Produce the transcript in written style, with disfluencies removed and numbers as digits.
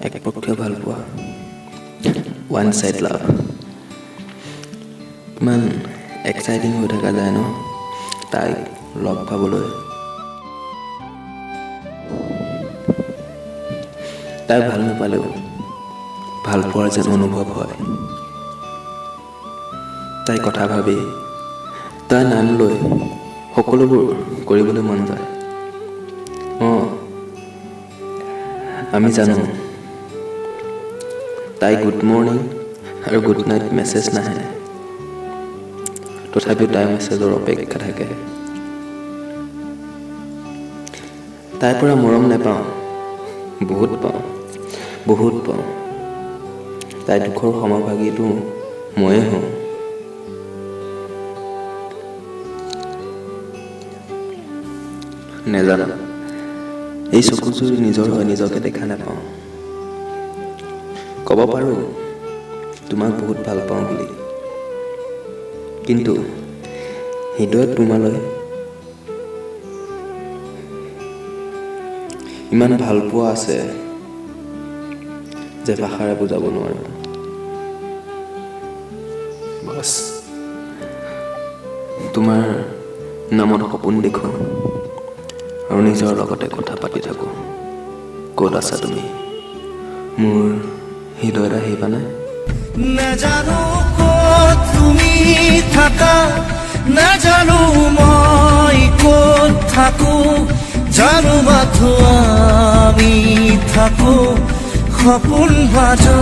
একপক্ষীয় ভাল পোৱা, ওৱান চাইড লাভ। ইমান এক্সাইটিং হৈ থকা যায় ন তাইক লগ পাবলৈ। তাই ভাল নাপালেও ভাল পোৱাৰ যেন অনুভৱ হয়। তাই কথা ভাবি, তাই নাম লৈ সকলোবোৰ কৰিবলৈ মন যায়। আমি জানো তাই গুড মৰ্ণিং আৰু গুড নাইট মেছেজ নাহে, তথাপিও তাইৰ মেছেজৰ অপেক্ষা থাকে। তাইৰ পৰা মৰম নাপাওঁ, বহুত পাওঁ, বহুত পাওঁ। তাই দুখৰ সমভাগীটো ময়ে হওঁ। নেজানো এই চকুযোৰ নিজৰ হৈ নিজকে দেখা নাপাওঁ। ক'ব পাৰোঁ তোমাক বহুত ভাল পাওঁ বুলি, কিন্তু হৃদয়ত তোমালৈ ইমান ভাল পোৱা আছে যে ভাষাৰে বুজাব নোৱাৰোঁ। বছ তোমাৰ নামত সপোন দেখোঁ আৰু নিজৰ লগতে কথা পাতি থাকোঁ। ক'ত আছা তুমি? মোৰ হৃদয়ত আহিবানে? নাজানো ক'ত তুমি থাকা, নাজানো মই ক'ত থাকো, জানো মাথো আমি থাকো সপোন বাজত।